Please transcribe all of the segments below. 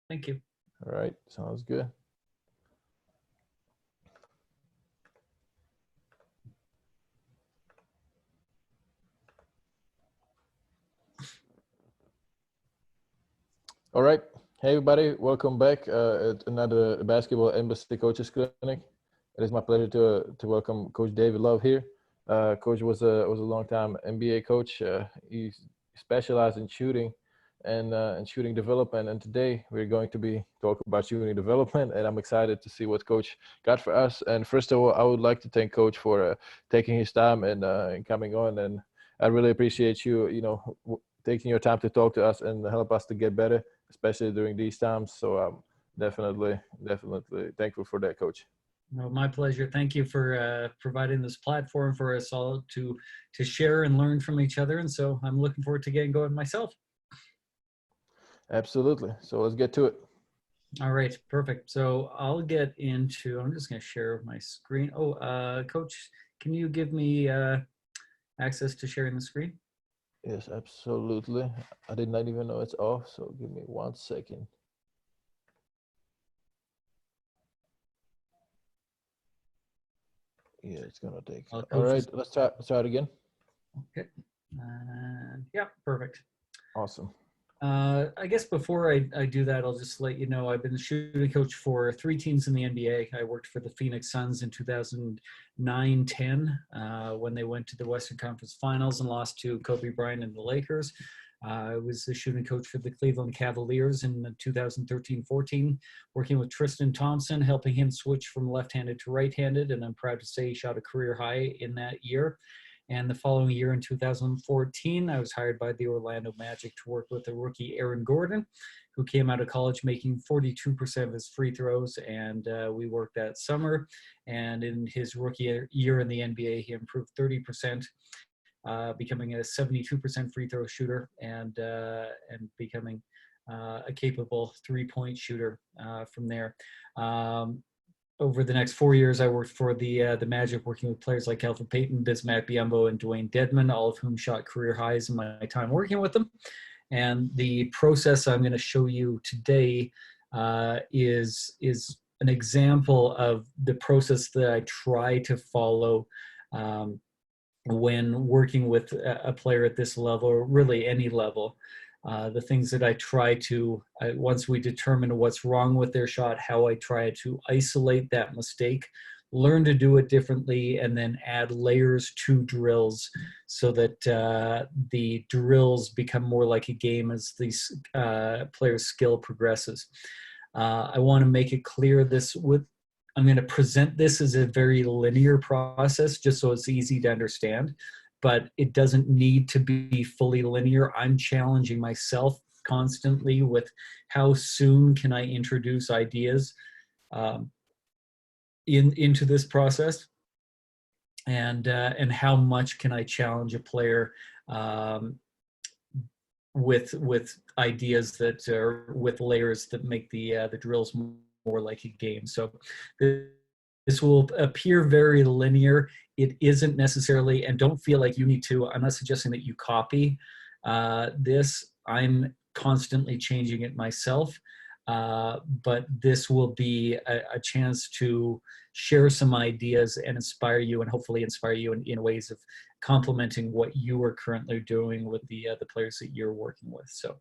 Thank you. All right, sounds good. All right. Hey, everybody. Welcome back at another Basketball Embassy Coaches Clinic. It is my pleasure to welcome Coach David Love here. Coach was a long-time NBA coach. He specialized in shooting and shooting development. And today we're going to be talking about shooting development. And I'm excited to see what Coach got for us. And first of all, I would like to thank Coach for taking his time and coming on. And I really appreciate you, taking your time to talk to us and help us to get better, especially during these times. So I'm definitely thankful for that, Coach. Well, my pleasure. Thank you for providing this platform for us all to share and learn from each other. And so I'm looking forward to getting going myself. Absolutely. So let's get to it. All right, perfect. So I'll get into, I'm just going to share my screen. Oh, Coach, can you give me access to sharing the screen? Yes, absolutely. I did not even know it's off, so give me 1 second. Yeah, it's gonna take. All right, let's try it again. Okay. Yeah, perfect. Awesome. I guess before I do that, I'll just let you know I've been the shooting coach for 3 teams in the NBA. I worked for the Phoenix Suns in 2009-10 when they went to the Western Conference Finals and lost to Kobe Bryant and the Lakers. I was the shooting coach for the Cleveland Cavaliers in 2013-14, working with Tristan Thompson, helping him switch from left-handed to right-handed, and I'm proud to say he shot a career high in that year. And the following year in 2014, I was hired by the Orlando Magic to work with the rookie Aaron Gordon, who came out of college making 42% of his free throws. And we worked that summer. And in his rookie year in the NBA, he improved 30%, becoming a 72% free throw shooter and becoming a capable three-point shooter from there. Over the next 4 years, I worked for the Magic, working with players like Elfrid Payton, Bismack Biyombo, and Dwayne Dedmon, all of whom shot career highs in my time working with them. And the process I'm going to show you today is an example of the process that I try to follow when working with a player at this level, or really any level. The things that I try to, once we determine what's wrong with their shot, how I try to isolate that mistake, learn to do it differently, and then add layers to drills so that the drills become more like a game as these players' skill progresses. I want to make it clear I'm going to present this as a very linear process just so it's easy to understand, but it doesn't need to be fully linear. I'm challenging myself constantly with how soon can I introduce ideas into this process, and how much can I challenge a player with ideas that are with layers that make the drills more like a game. So this will appear very linear. It isn't necessarily, and don't feel like you need to, I'm not suggesting that you copy this. I'm constantly changing it myself, but this will be a chance to share some ideas and inspire you, and hopefully inspire you in ways of complementing what you are currently doing with the players that you're working with. So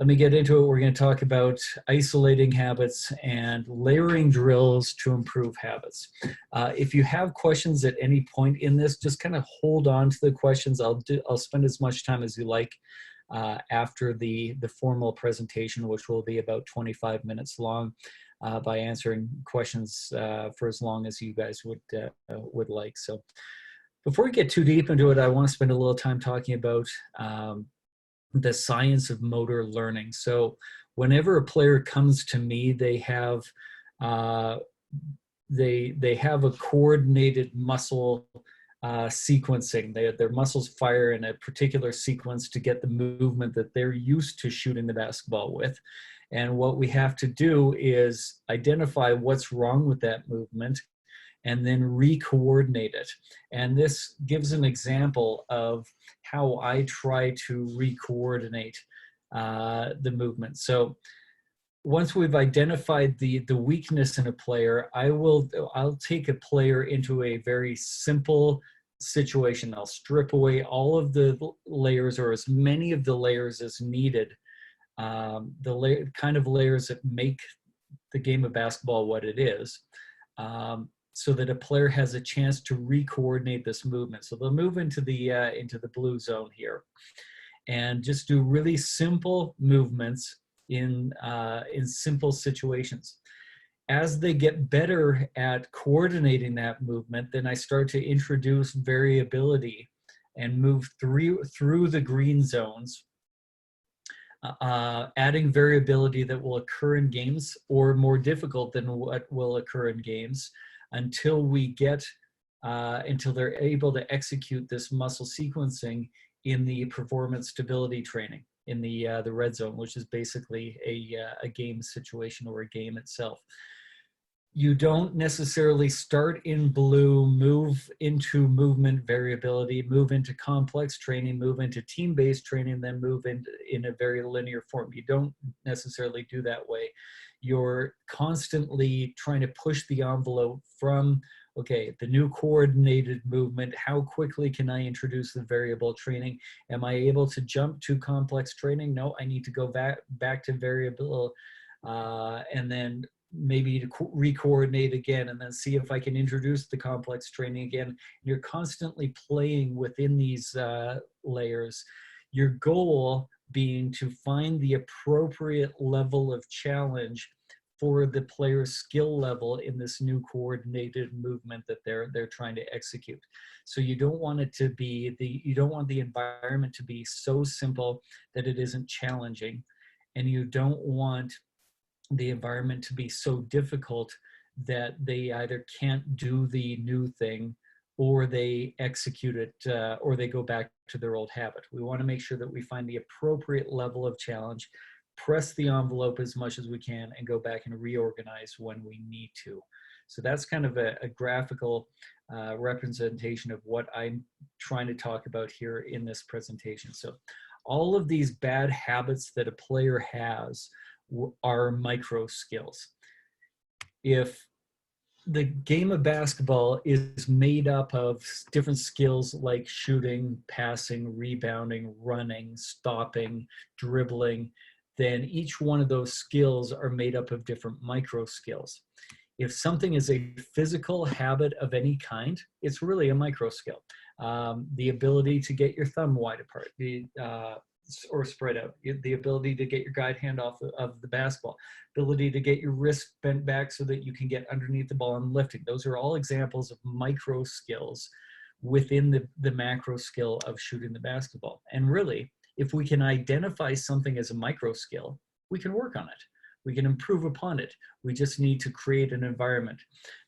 let me get into it. We're going to talk about isolating habits and layering drills to improve habits. If you have questions at any point in this, just kind of hold on to the questions. I'll spend as much time as you like after the formal presentation, which will be about 25 minutes long, by answering questions for as long as you guys would like. So before we get too deep into it, I want to spend a little time talking about the science of motor learning. So whenever a player comes to me, they have they have a coordinated muscle sequencing. Their muscles fire in a particular sequence to get the movement that they're used to shooting the basketball with. And what we have to do is identify what's wrong with that movement and then re-coordinate it. And this gives an example of how I try to re-coordinate the movement. So once we've identified the weakness in a player, I'll take a player into a very simple situation. I'll strip away all of the layers, or as many of the layers as needed, kind of layers that make the game of basketball what it is, so that a player has a chance to re-coordinate this movement. So they'll move into the blue zone here, and just do really simple movements in simple situations. As they get better at coordinating that movement, then I start to introduce variability and move through the green zones, adding variability that will occur in games, or more difficult than what will occur in games, until they're able to execute this muscle sequencing in the performance stability training in the red zone, which is basically a game situation, or a game itself. You don't necessarily start in blue, move into movement variability, move into complex training, move into team-based training, then move in a very linear form. You don't necessarily do that way. You're constantly trying to push the envelope from, okay, the new coordinated movement, how quickly can I introduce the variable training? Am I able to jump to complex training? No, I need to go back to variable, and then maybe to re-coordinate again, and then see if I can introduce the complex training again. You're constantly playing within these layers. Your goal being to find the appropriate level of challenge for the player's skill level in this new coordinated movement that they're trying to execute. So you don't want it to be you don't want the environment to be so simple that it isn't challenging, and you don't want the environment to be so difficult that they either can't do the new thing, or they execute it, or they go back to their old habit. We want to make sure that we find the appropriate level of challenge, press the envelope as much as we can, and go back and reorganize when we need to. So that's kind of a graphical representation of what I'm trying to talk about here in this presentation. So all of these bad habits that a player has are micro skills. If the game of basketball is made up of different skills like shooting, passing, rebounding, running, stopping, dribbling, then each one of those skills are made up of different micro skills. If something is a physical habit of any kind, it's really a micro skill. The ability to get your thumb wide apart, or spread out, the ability to get your guide hand off of the basketball, ability to get your wrist bent back so that you can get underneath the ball and lifting. Those are all examples of micro skills within the macro skill of shooting the basketball. And really, if we can identify something as a micro skill, we can work on it. We can improve upon it. We just need to create an environment.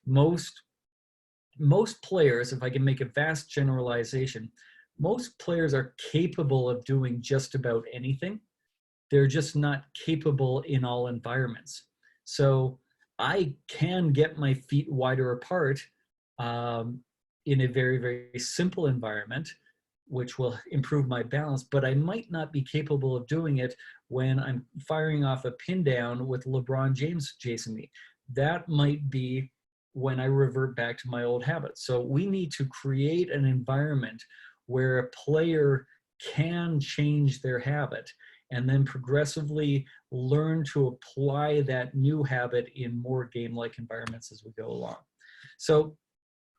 Most players, if I can make a vast generalization, most players are capable of doing just about anything. They're just not capable in all environments. So I can get my feet wider apart in a very, very simple environment, which will improve my balance, but I might not be capable of doing it when I'm firing off a pin down with LeBron James chasing me. That might be when I revert back to my old habits. So we need to create an environment where a player can change their habit and then progressively learn to apply that new habit in more game-like environments as we go along. So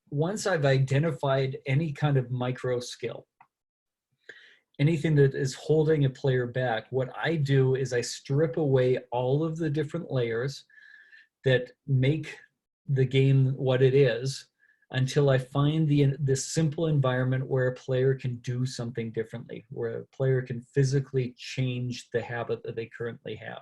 once I've identified any kind of micro skill, anything that is holding a player back, what I do is I strip away all of the different layers that make the game what it is, until I find this simple environment where a player can do something differently, where a player can physically change the habit that they currently have.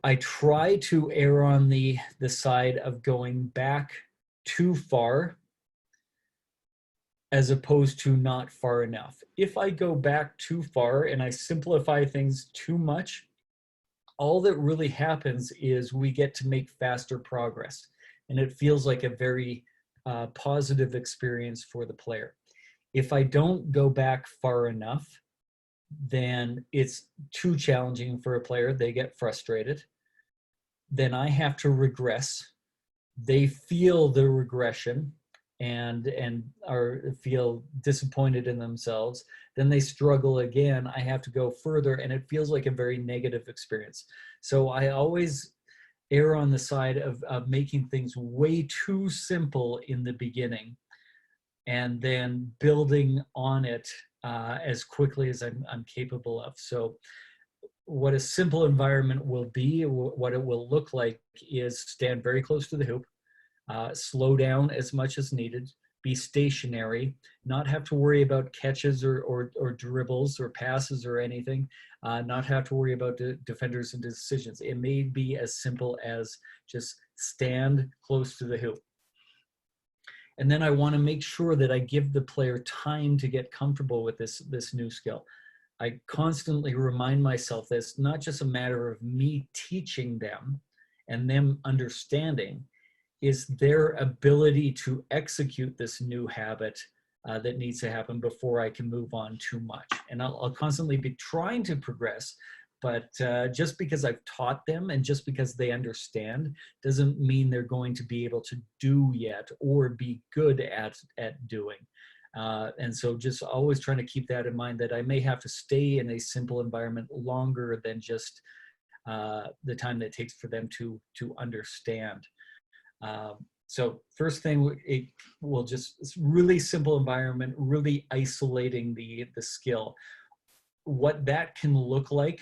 I try to err on the side of going back too far as opposed to not far enough. If I go back too far and I simplify things too much, all that really happens is we get to make faster progress, and it feels like a very positive experience for the player. If I don't go back far enough, then it's too challenging for a player. They get frustrated. Then I have to regress. They feel the regression and are feel disappointed in themselves. Then they struggle again. I have to go further, and it feels like a very negative experience. So I always err on the side of making things way too simple in the beginning, and then building on it as quickly as I'm capable of. So what a simple environment will be, what it will look like, is stand very close to the hoop, slow down as much as needed, be stationary, not have to worry about catches or dribbles or passes or anything, not have to worry about defenders and decisions. It may be as simple as just stand close to the hoop. And then I want to make sure that I give the player time to get comfortable with this new skill. I constantly remind myself that it's not just a matter of me teaching them and them understanding, is their ability to execute this new habit that needs to happen before I can move on too much. And I'll constantly be trying to progress, but just because I've taught them and just because they understand doesn't mean they're going to be able to do yet or be good at doing. And so just always trying to keep that in mind, that I may have to stay in a simple environment longer than just the time that it takes for them to understand. So first thing, it will just, it's really simple environment, really isolating the skill. What that can look like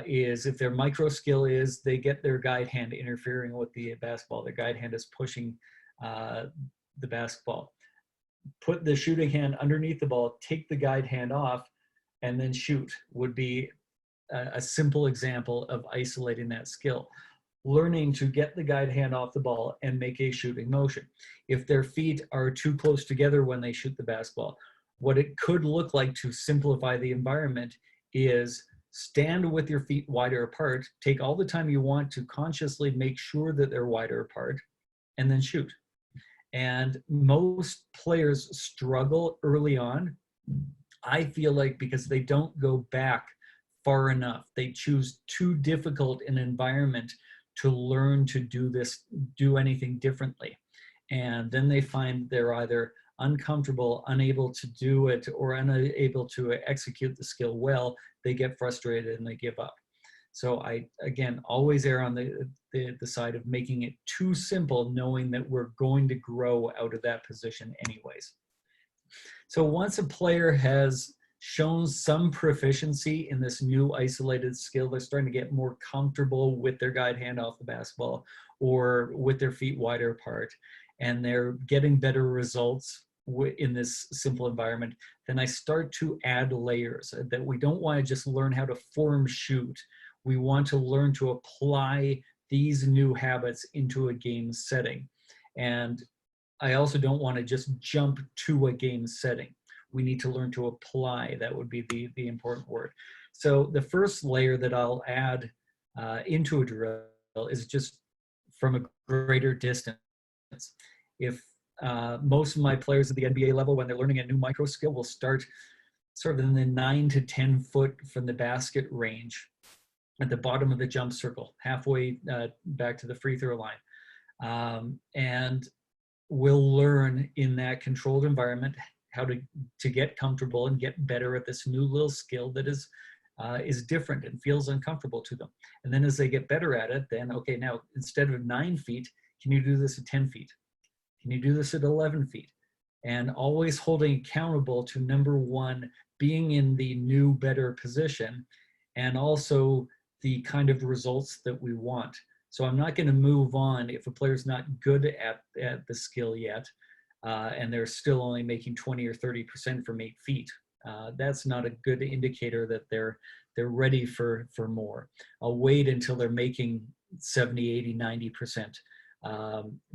is, if their micro skill is they get their guide hand interfering with the basketball, their guide hand is pushing the basketball. Put the shooting hand underneath the ball, take the guide hand off, and then shoot would be a simple example of isolating that skill. Learning to get the guide hand off the ball and make a shooting motion. If their feet are too close together when they shoot the basketball, what it could look like to simplify the environment is stand with your feet wider apart, take all the time you want to consciously make sure that they're wider apart, and then shoot. And most players struggle early on, I feel like, because they don't go back far enough. They choose too difficult an environment to learn to do anything differently. And then they find they're either uncomfortable, unable to do it, or unable to execute the skill well. They get frustrated and they give up. So I, again, always err on the side of making it too simple, knowing that we're going to grow out of that position anyways. So once a player has shown some proficiency in this new isolated skill, they're starting to get more comfortable with their guide hand off the basketball or with their feet wider apart, and they're getting better results in this simple environment, then I start to add layers. That we don't want to just learn how to form shoot. We want to learn to apply these new habits into a game setting. And I also don't want to just jump to a game setting. We need to learn to apply. That would be the important word. So the first layer that I'll add into a drill is just from a greater distance. If most of my players at the NBA level, when they're learning a new micro skill, will start sort of in the 9 to 10 foot from the basket range at the bottom of the jump circle, halfway back to the free throw line. And we'll learn in that controlled environment how to get comfortable and get better at this new little skill that is different and feels uncomfortable to them. And then as they get better at it, then, okay, now instead of 9 feet, can you do this at 10 feet? Can you do this at 11 feet? And always holding accountable to, number one, being in the new, better position, and also the kind of results that we want. So I'm not going to move on if a player's not good at the skill yet, and they're still only making 20 or 30% from 8 feet. That's not a good indicator that they're ready for more. I'll wait until they're making 70, 80, 90%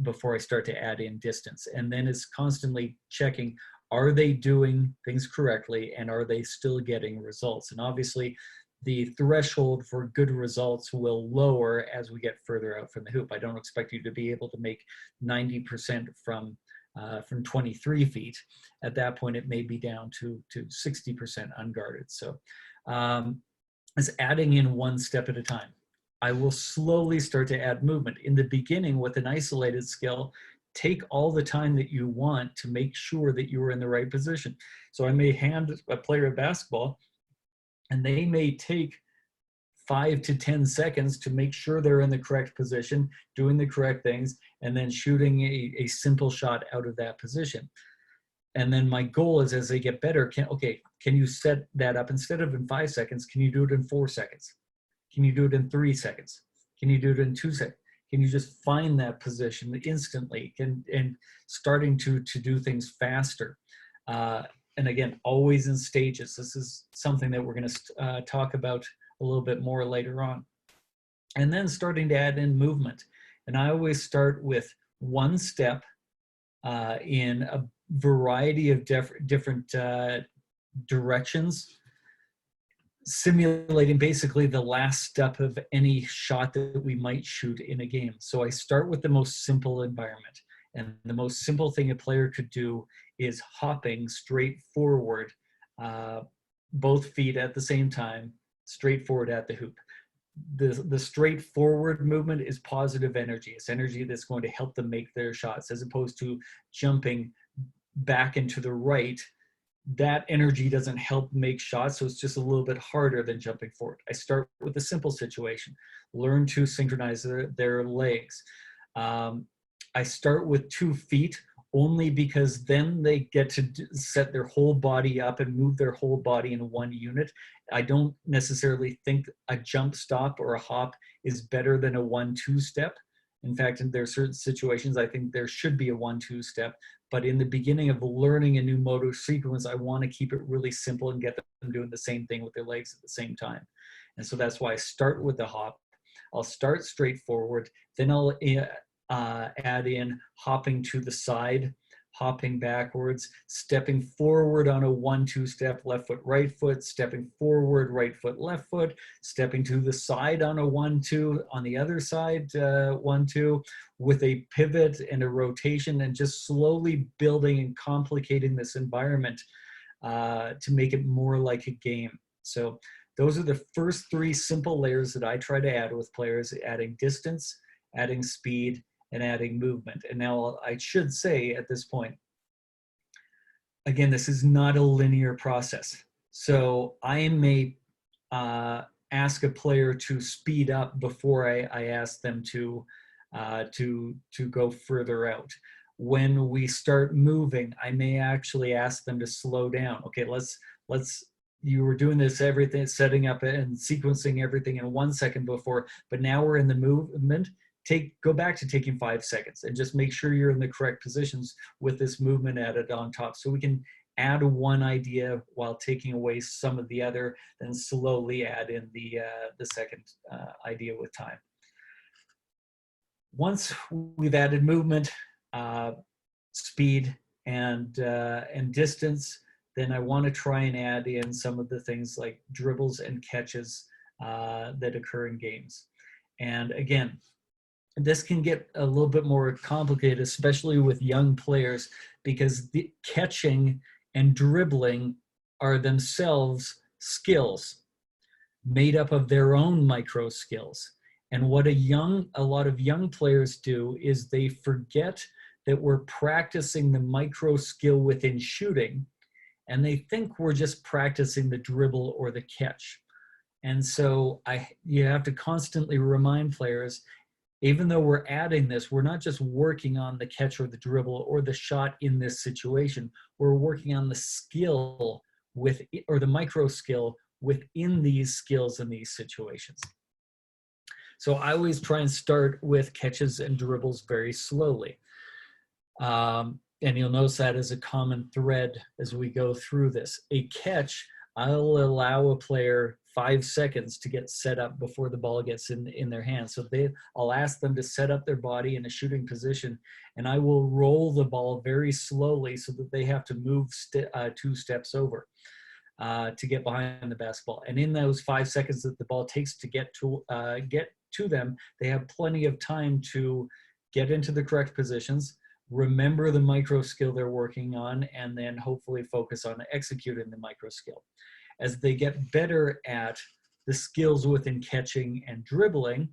before I start to add in distance. And then it's constantly checking, are they doing things correctly, and are they still getting results? And obviously, the threshold for good results will lower as we get further out from the hoop. I don't expect you to be able to make 90% from from 23 feet. At that point, it may be down to 60% unguarded. So it's adding in one step at a time. I will slowly start to add movement. In the beginning, with an isolated skill, take all the time that you want to make sure that you are in the right position. So I may hand a player a basketball, and they may take 5 to 10 seconds to make sure they're in the correct position, doing the correct things, and then shooting a simple shot out of that position. And then my goal is, as they get better, can you set that up instead of in 5 seconds? Can you do it in 4 seconds? Can you do it in 3 seconds? Can you do it in 2 seconds? Can you just find that position instantly and starting to do things faster? And again, always in stages. This is something that we're going to talk about a little bit more later on. And then starting to add in movement. And I always start with one step in a variety of different directions, simulating basically the last step of any shot that we might shoot in a game. So I start with the most simple environment. And the most simple thing a player could do is hopping straight forward, both feet at the same time, straight forward at the hoop. The straight forward movement is positive energy. It's energy that's going to help them make their shots, as opposed to jumping back and to the right. That energy doesn't help make shots, so it's just a little bit harder than jumping forward. I start with a simple situation. Learn to synchronize their legs. I start with 2 feet only because then they get to set their whole body up and move their whole body in one unit. I don't necessarily think a jump stop or a hop is better than a 1-2 step. In fact, there are certain situations I think there should be a 1-2 step, but in the beginning of learning a new motor sequence, I want to keep it really simple and get them doing the same thing with their legs at the same time. And so that's why I start with the hop. I'll start straight forward, then I'll add in hopping to the side, hopping backwards, stepping forward on a 1-2 step, left foot, right foot, stepping forward, right foot, left foot, stepping to the side on a 1-2, on the other side, 1-2, with a pivot and a rotation, and just slowly building and complicating this environment to make it more like a game. So those are the first 3 simple layers that I try to add with players: adding distance, adding speed, and adding movement. And now I should say at this point, again, this is not a linear process. So I may ask a player to speed up before I ask them to go further out. When we start moving, I may actually ask them to slow down. Okay, you were doing this, everything, setting up and sequencing everything in 1 second before, but now we're in the movement. Go back to taking 5 seconds and just make sure you're in the correct positions with this movement added on top. So we can add one idea while taking away some of the other, then slowly add in the second idea with time. Once we've added movement, speed, and distance, then I want to try and add in some of the things like dribbles and catches that occur in games. And again, this can get a little bit more complicated, especially with young players, because the catching and dribbling are themselves skills made up of their own micro skills. And what a lot of young players do is they forget that we're practicing the micro skill within shooting, and they think we're just practicing the dribble or the catch. And so you have to constantly remind players, even though we're adding this, we're not just working on the catch or the dribble or the shot in this situation. We're working on the skill or the micro skill within these skills in these situations. So I always try and start with catches and dribbles very slowly. And you'll notice that as a common thread as we go through this. A catch, I'll allow a player 5 seconds to get set up before the ball gets in their hands. So I'll ask them to set up their body in a shooting position, and I will roll the ball very slowly so that they have to move 2 steps over to get behind the basketball. And in those 5 seconds that the ball takes to get to them, they have plenty of time to get into the correct positions, remember the micro skill they're working on, and then hopefully focus on executing the micro skill. As they get better at the skills within catching and dribbling,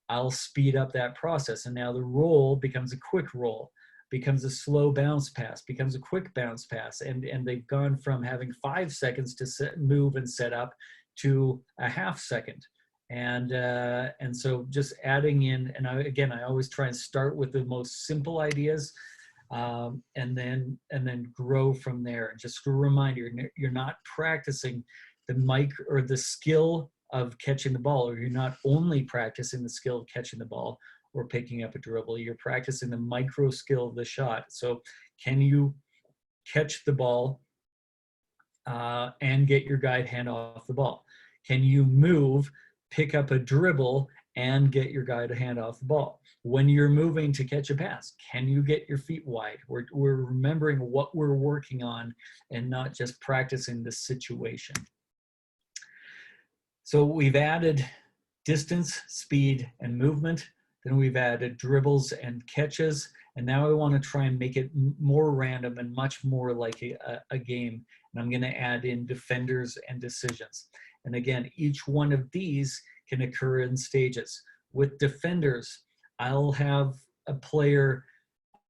I'll speed up that process. And now the roll becomes a quick roll, becomes a slow bounce pass, becomes a quick bounce pass. And they've gone from having 5 seconds to move and set up to a half second. And so just adding in, and again, I always try and start with the most simple ideas, and then grow from there. And just a reminder, you're not practicing the skill of catching the ball, or you're not only practicing the skill of catching the ball or picking up a dribble, you're practicing the micro skill of the shot. So can you catch the ball and get your guide hand off the ball? Can you move, pick up a dribble, and get your guide hand off the ball? When you're moving to catch a pass, can you get your feet wide? We're remembering what we're working on and not just practicing the situation. So we've added distance, speed, and movement. Then we've added dribbles and catches. And now I want to try and make it more random and much more like a game. And I'm going to add in defenders and decisions. And again, each one of these can occur in stages. With defenders, I'll have a player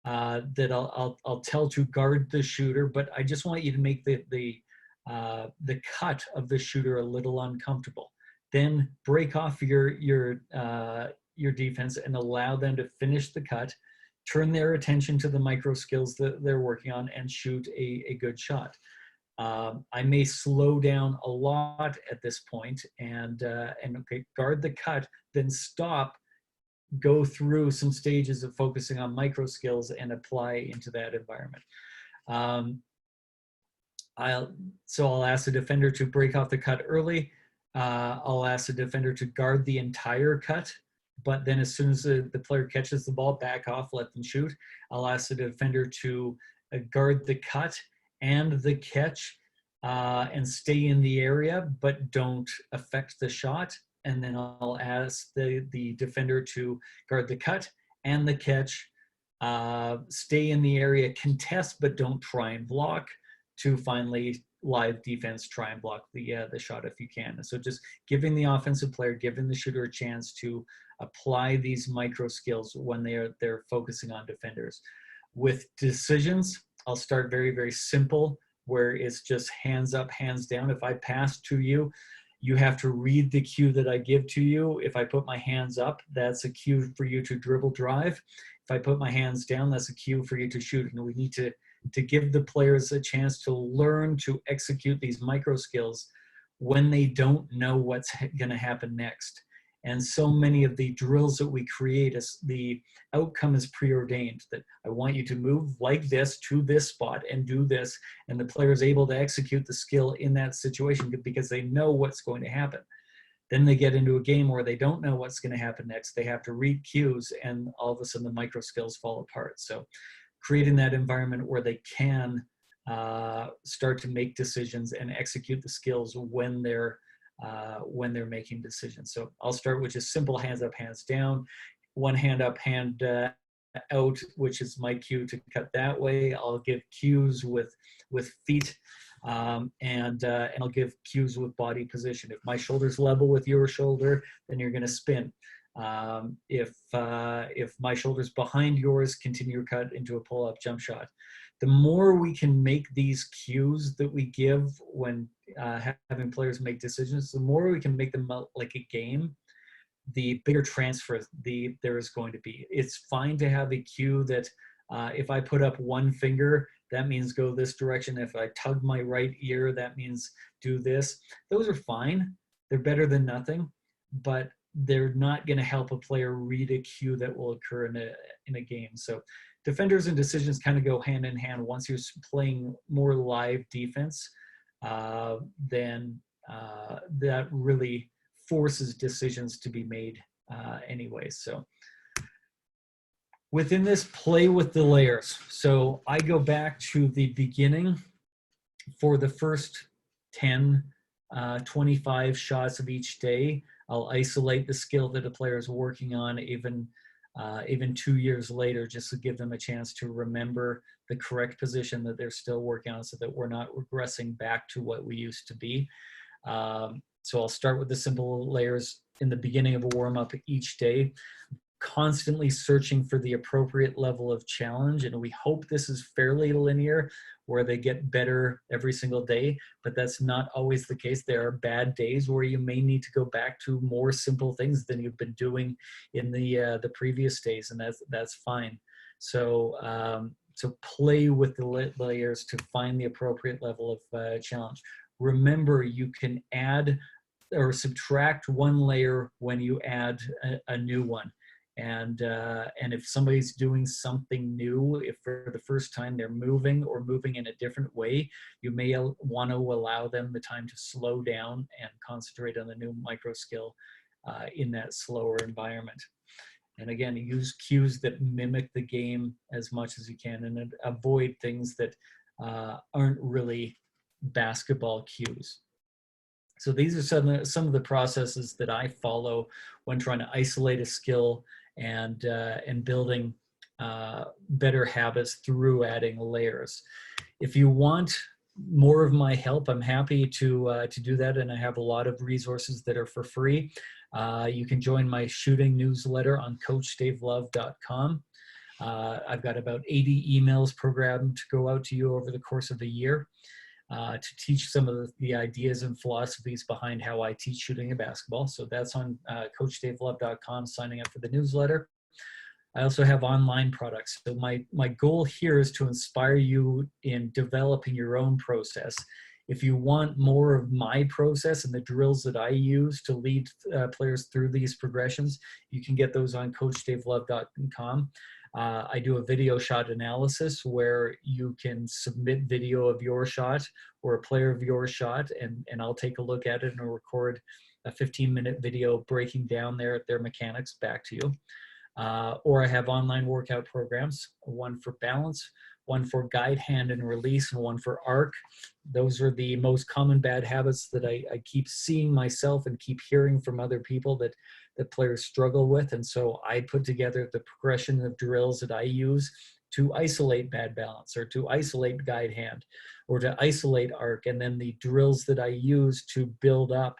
that I'll tell to guard the shooter, but I just want you to make the cut of the shooter a little uncomfortable. Then break off your defense and allow them to finish the cut, turn their attention to the micro skills that they're working on, and shoot a good shot. I may slow down a lot at this point and okay, guard the cut, then stop, go through some stages of focusing on micro skills and apply into that environment. I'll ask the defender to break off the cut early. I'll ask the defender to guard the entire cut, but then as soon as the player catches the ball, back off, let them shoot. I'll ask the defender to guard the cut and the catch and stay in the area, but don't affect the shot. And then I'll ask the defender to guard the cut and the catch, stay in the area, contest, but don't try and block, to finally live defense, try and block the shot if you can. So just giving the offensive player, giving the shooter a chance to apply these micro skills when they're focusing on defenders. With decisions, I'll start very, very simple, where it's just hands up, hands down. If I pass to you, you have to read the cue that I give to you. If I put my hands up, that's a cue for you to dribble drive. If I put my hands down, that's a cue for you to shoot. And we need to give the players a chance to learn to execute these micro skills when they don't know what's going to happen next. And so many of the drills that we create, the outcome is preordained, that I want you to move like this to this spot and do this. And the player is able to execute the skill in that situation because they know what's going to happen. Then they get into a game where they don't know what's going to happen next. They have to read cues, and all of a sudden the micro skills fall apart. So creating that environment where they can start to make decisions and execute the skills when they're making decisions. So I'll start with just simple hands up, hands down, one hand up, hand out, which is my cue to cut that way. I'll give cues with feet, and I'll give cues with body position. If my shoulder's level with your shoulder, then you're going to spin. If my shoulder's behind yours, continue your cut into a pull-up jump shot. The more we can make these cues that we give when having players make decisions, the more we can make them like a game, the bigger transfer there is going to be. It's fine to have a cue that if I put up one finger, that means go this direction. If I tug my right ear, that means do this. Those are fine. They're better than nothing, but they're not going to help a player read a cue that will occur in a game. So defenders and decisions kind of go hand in hand. Once you're playing more live defense, then that really forces decisions to be made anyway. So within this, play with the layers. So I go back to the beginning for the first 10, 25 shots of each day. I'll isolate the skill that a player is working on, even even 2 years later, just to give them a chance to remember the correct position that they're still working on, so that we're not regressing back to what we used to be. So I'll start with the simple layers in the beginning of a warm-up each day, constantly searching for the appropriate level of challenge. And we hope this is fairly linear, where they get better every single day, but that's not always the case. There are bad days where you may need to go back to more simple things than you've been doing in the previous days, and that's fine. So so play with the layers to find the appropriate level of challenge. Remember, you can add or subtract one layer when you add a new one. And if somebody's doing something new, if for the first time they're moving or moving in a different way, you may want to allow them the time to slow down and concentrate on the new micro skill in that slower environment. And again, use cues that mimic the game as much as you can, and avoid things that aren't really basketball cues. So these are some of the processes that I follow when trying to isolate a skill and building better habits through adding layers. If you want more of my help, I'm happy to do that, and I have a lot of resources that are for free. You can join my shooting newsletter on CoachDaveLove.com. I've got about 80 emails programmed to go out to you over the course of a year to teach some of the ideas and philosophies behind how I teach shooting and basketball. So that's on CoachDaveLove.com, signing up for the newsletter. I also have online products. So my goal here is to inspire you in developing your own process. If you want more of my process and the drills that I use to lead players through these progressions, you can get those on CoachDaveLove.com. I do a video shot analysis where you can submit video of your shot or a player of your shot, and I'll take a look at it and record a 15-minute video breaking down their mechanics back to you. Or I have online workout programs, one for balance, one for guide, hand, and release, and one for arc. Those are the most common bad habits that I keep seeing myself and keep hearing from other people that players struggle with. And so I put together the progression of drills that I use to isolate bad balance, or to isolate guide hand, or to isolate arc, and then the drills that I use to build up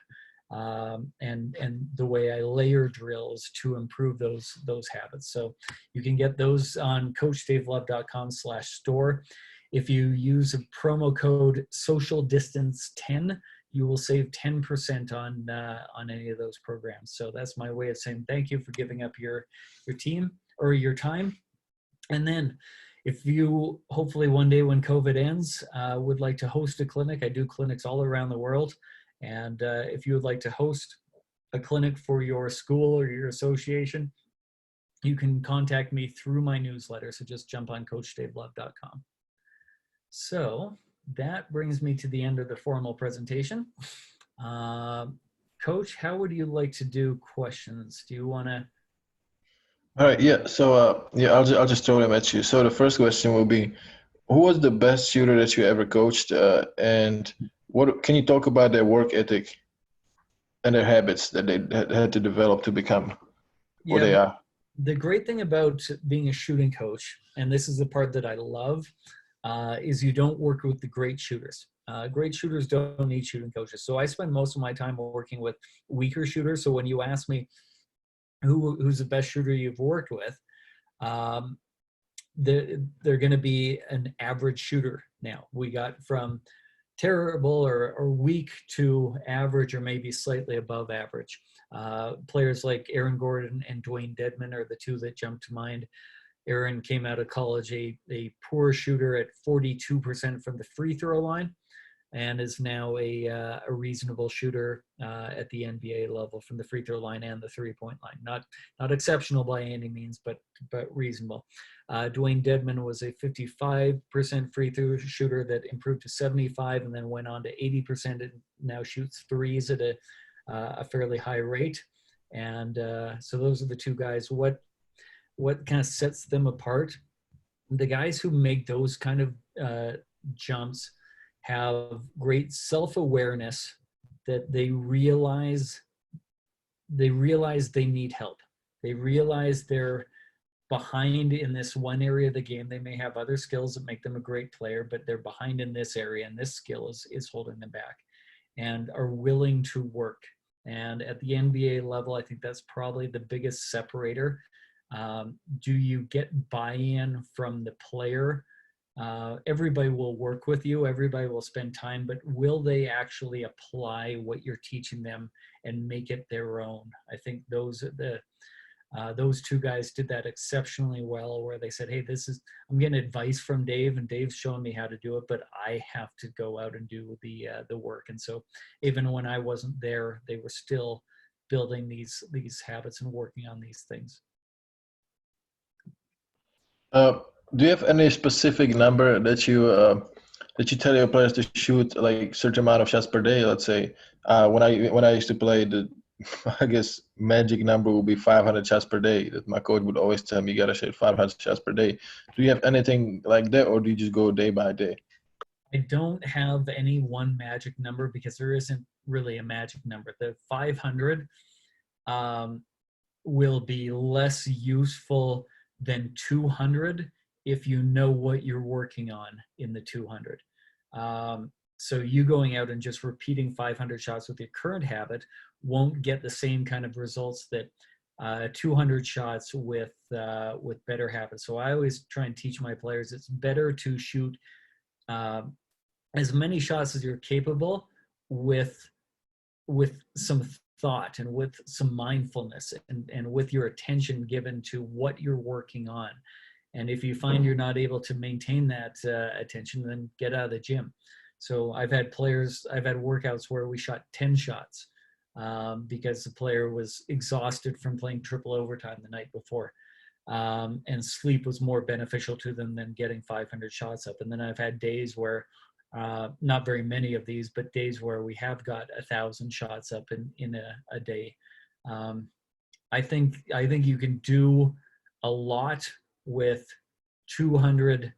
and the way I layer drills to improve those habits. So you can get those on CoachDaveLove.com/store. If you use a promo code SocialDistance10, you will save 10% on any of those programs. So that's my way of saying thank you for giving up your team or your time. And then if you, hopefully one day when COVID ends, would like to host a clinic, I do clinics all around the world. And if you would like to host a clinic for your school or your association, you can contact me through my newsletter. So just jump on CoachDaveLove.com. So that brings me to the end of the formal presentation. Coach, how would you like to do questions? Do you want to? All right, yeah. So yeah, I'll just throw them at you. So the first question will be, who was the best shooter that you ever coached, and what can you talk about their work ethic and their habits that they had to develop to become what they are? The great thing about being a shooting coach, and this is the part that I love, is you don't work with the great shooters. Great shooters don't need shooting coaches. So I spend most of my time working with weaker shooters. So when you ask me who's the best shooter you've worked with, they're going to be an average shooter. Now we got from terrible or weak to average, or maybe slightly above average. Players like Aaron Gordon and Dwayne Dedman are the two that jump to mind. Aaron came out of college a poor shooter at 42% from the free throw line, and is now a reasonable shooter at the NBA level from the free throw line and the three-point line. Not exceptional by any means, but reasonable. Dwayne Dedman was a 55% free throw shooter that improved to 75, and then went on to 80%, and now shoots threes at a fairly high rate. And so those are the two guys. What kind of sets them apart? The guys who make those kind of jumps have great self-awareness, that they realize they need help. They realize they're behind in this one area of the game. They may have other skills that make them a great player, but they're behind in this area, and this skill is holding them back, and are willing to work. And at the NBA level, I think that's probably the biggest separator. Do you get buy-in from the player? Everybody will work with you, everybody will spend time, but will they actually apply what you're teaching them and make it their own? I think those two guys did that exceptionally well, where they said, hey, I'm getting advice from Dave, and Dave's showing me how to do it, but I have to go out and do the work. And so even when I wasn't there, they were still building these habits and working on these things. Do you have any specific number that you tell your players to shoot, like certain amount of shots per day? Let's say when I used to play, the I guess magic number would be 500 shots per day. That my coach would always tell me, you gotta shoot 500 shots per day. Do you have anything like that, or do you just go day by day? I don't have any one magic number, because there isn't really a magic number. The 500 will be less useful than 200 if you know what you're working on in the 200. So you going out and just repeating 500 shots with your current habit won't get the same kind of results that 200 shots with better habits. So I always try and teach my players it's better to shoot as many shots as you're capable with some thought and with some mindfulness and with your attention given to what you're working on. And if you find you're not able to maintain that attention, then get out of the gym. So I've had workouts where we shot 10 shots because the player was exhausted from playing triple overtime the night before. And sleep was more beneficial to them than getting 500 shots up. And then I've had days where, not very many of these, but days where we have got 1,000 shots up in a day. I think you can do a lot with 200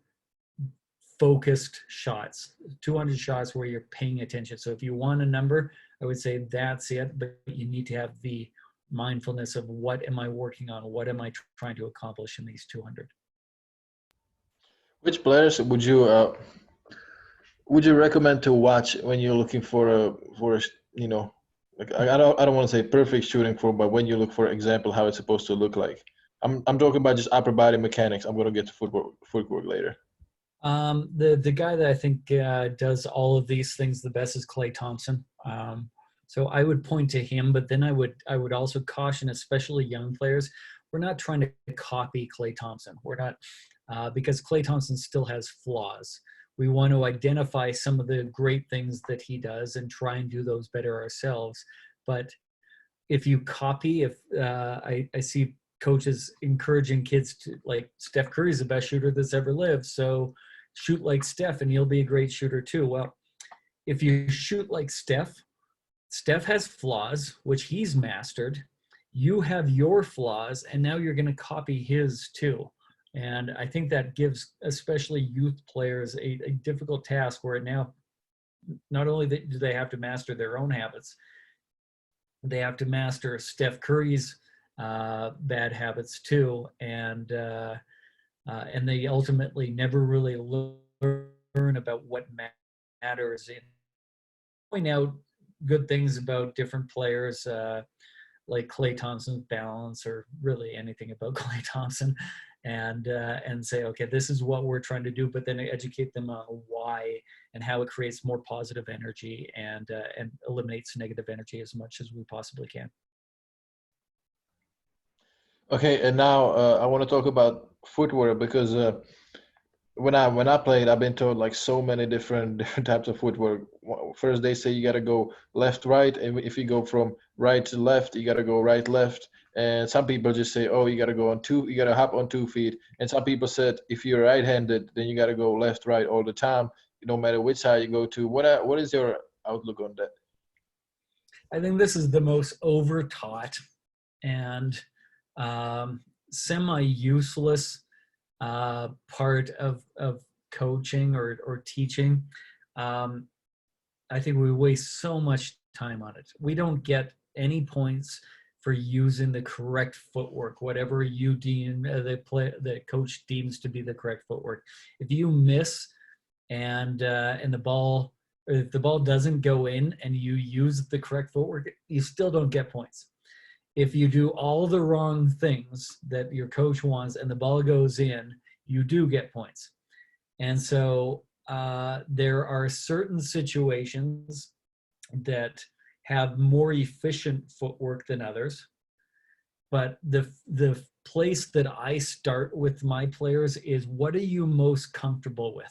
focused shots, 200 shots where you're paying attention. So if you want a number, I would say that's it, but you need to have the mindfulness of what am I working on? What am I trying to accomplish in these 200? Which players would you recommend to watch when you're looking for a like I don't want to say perfect shooting form, but when you look for example how it's supposed to look like? I'm talking about just upper body mechanics. I'm gonna get to footwork later. The guy that I think does all of these things the best is Klay Thompson. So I would point to him, but then I would also caution, especially young players, we're not trying to copy Klay Thompson. We're not, because Klay Thompson still has flaws. We want to identify some of the great things that he does and try and do those better ourselves. But if you copy, I see coaches encouraging kids to, like, Steph Curry's the best shooter that's ever lived, so shoot like Steph and you'll be a great shooter too. Well, if you shoot like Steph has flaws, which he's mastered. You have your flaws, and now you're going to copy his too. And I think that gives especially youth players a difficult task, where now not only do they have to master their own habits, they have to master Steph Curry's bad habits too, and they ultimately never really learn about what matters in point out good things about different players, like Klay Thompson's balance, or really anything about Klay Thompson, and say, okay, this is what we're trying to do, but then educate them on why and how it creates more positive energy and eliminates negative energy as much as we possibly can. Okay, and now I want to talk about footwork, because when I played, I've been told like so many different types of footwork. First, they say you got to go left, right, and if you go from right to left, you got to go right, left. And some people just say, oh, you got to hop on 2 feet. And some people said, if you're right-handed, then you got to go left, right all the time, no matter which side you go to. What is your outlook on that? I think this is the most overtaught and semi-useless part of coaching or teaching. I think we waste so much time on it. We don't get any points for using the correct footwork, whatever you deem the coach deems to be the correct footwork. If you miss and the ball, or if the ball doesn't go in and you use the correct footwork, you still don't get points. If you do all the wrong things that your coach wants and the ball goes in, you do get points. And so there are certain situations that have more efficient footwork than others. But the place that I start with my players is, what are you most comfortable with?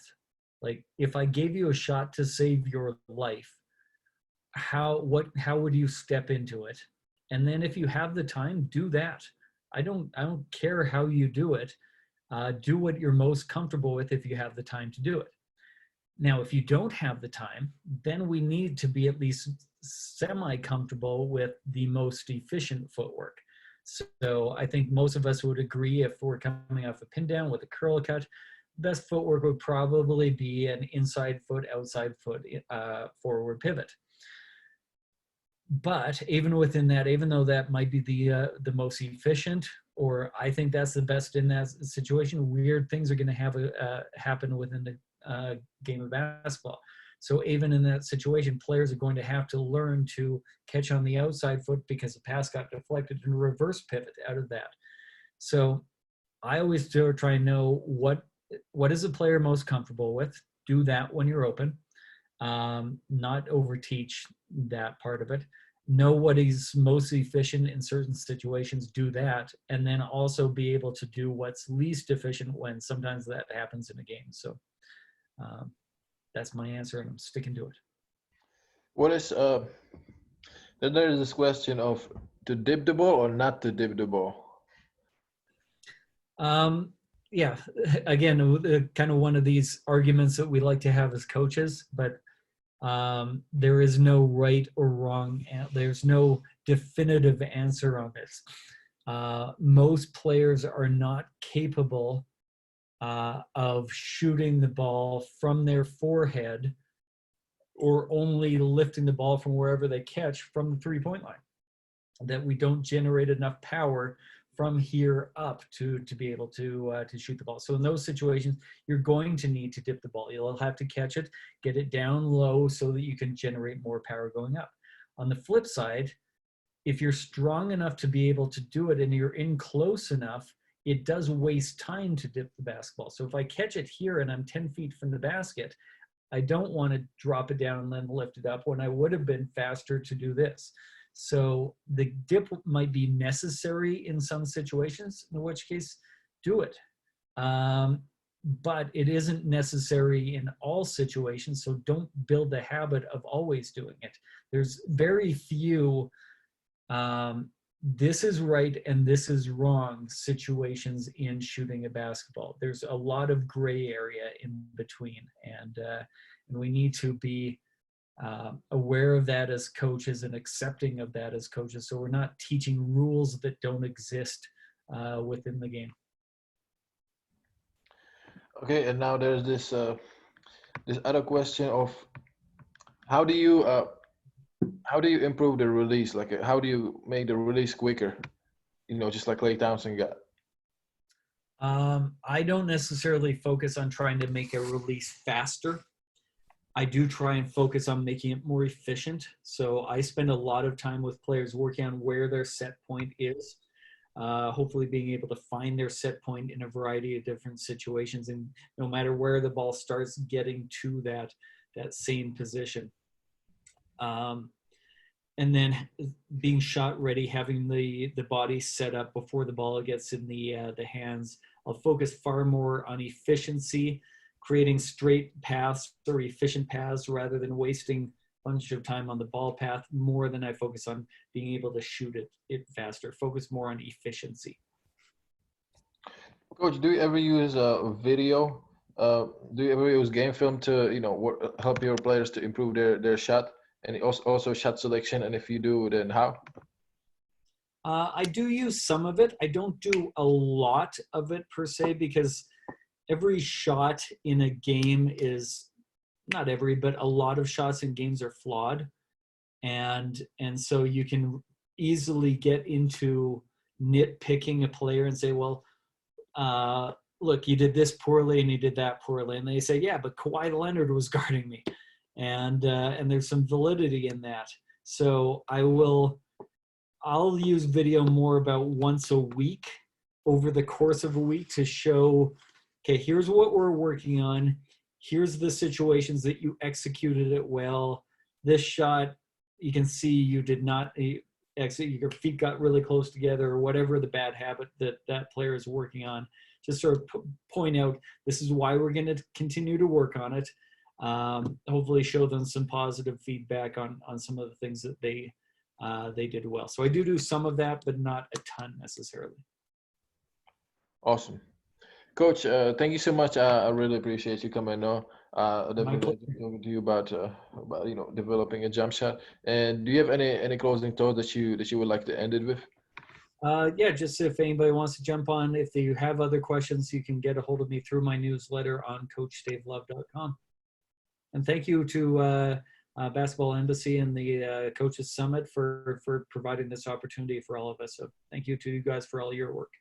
Like, if I gave you a shot to save your life, how would you step into it? And then if you have the time, do that. I don't care how you do it. Do what you're most comfortable with if you have the time to do it. Now, if you don't have the time, then we need to be at least semi-comfortable with the most efficient footwork. So I think most of us would agree, if we're coming off a pin down with a curl cut, best footwork would probably be an inside foot, outside foot, forward pivot. But even within that, even though that might be the most efficient, or I think that's the best in that situation, weird things are going to have happen within the game of basketball. So even in that situation, players are going to have to learn to catch on the outside foot because the pass got deflected, and reverse pivot out of that. So I always try and know what is the player most comfortable with. Do that when you're open. Not overteach that part of it. Know what is most efficient in certain situations, do that, and then also be able to do what's least efficient when sometimes that happens in a game. So that's my answer, and I'm sticking to it. What is then there is this question of to dip the ball or not to dip the ball? Yeah, again, kind of one of these arguments that we like to have as coaches, but there is no right or wrong. There's no definitive answer on this. Most players are not capable of shooting the ball from their forehead, or only lifting the ball from wherever they catch from the three-point line. That we don't generate enough power from here up to be able to shoot the ball. So in those situations, you're going to need to dip the ball. You'll have to catch it, get it down low so that you can generate more power going up. On the flip side, if you're strong enough to be able to do it and you're in close enough, it does waste time to dip the basketball. So if I catch it here and I'm 10 feet from the basket, I don't want to drop it down and then lift it up when I would have been faster to do this. So the dip might be necessary in some situations, in which case, do it. But it isn't necessary in all situations, so don't build the habit of always doing it. There's very few this is right and this is wrong situations in shooting a basketball. There's a lot of gray area in between, and we need to be aware of that as coaches and accepting of that as coaches, so we're not teaching rules that don't exist within the game. Okay, and now there's this this other question of how do you improve the release? Like, how do you make the release quicker? You know, just like Klay Thompson got. I don't necessarily focus on trying to make a release faster. I do try and focus on making it more efficient. So I spend a lot of time with players working on where their set point is, hopefully being able to find their set point in a variety of different situations, and no matter where the ball starts, getting to that same position. And then being shot ready, having the body set up before the ball gets in the hands. I'll focus far more on efficiency, creating straight paths or efficient paths rather than wasting a bunch of time on the ball path, more than I focus on being able to shoot it faster. Focus more on efficiency. Coach, do you ever use video? Do you ever use game film to, you know, help your players to improve their shot, and also shot selection? And if you do, then how? I do use some of it. I don't do a lot of it per se, because every shot in a game is, not every, but a lot of shots in games are flawed. And so you can easily get into nitpicking a player and say, well, look, you did this poorly and you did that poorly. And they say, yeah, but Kawhi Leonard was guarding me. And there's some validity in that. So I'll use video more about once a week over the course of a week to show, okay, here's what we're working on. Here's the situations that you executed it well. This shot, you can see you did not exit, your feet got really close together, or whatever the bad habit that player is working on. Just sort of point out, this is why we're going to continue to work on it. Hopefully show them some positive feedback on some of the things that they did well. So I do some of that, but not a ton necessarily. Awesome. Coach, thank you so much. I really appreciate you coming on. Definitely talking to you about developing a jump shot. And do you have any closing thoughts that you would like to end it with? Yeah, just if anybody wants to jump on, if you have other questions, you can get a hold of me through my newsletter on CoachDaveLove.com. And thank you to Basketball Embassy and the Coaches Summit for providing this opportunity for all of us. So thank you to you guys for all your work.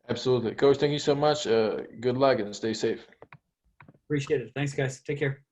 Absolutely. Coach, thank you so much. Good luck and stay safe. Appreciate it. Thanks, guys. Take care.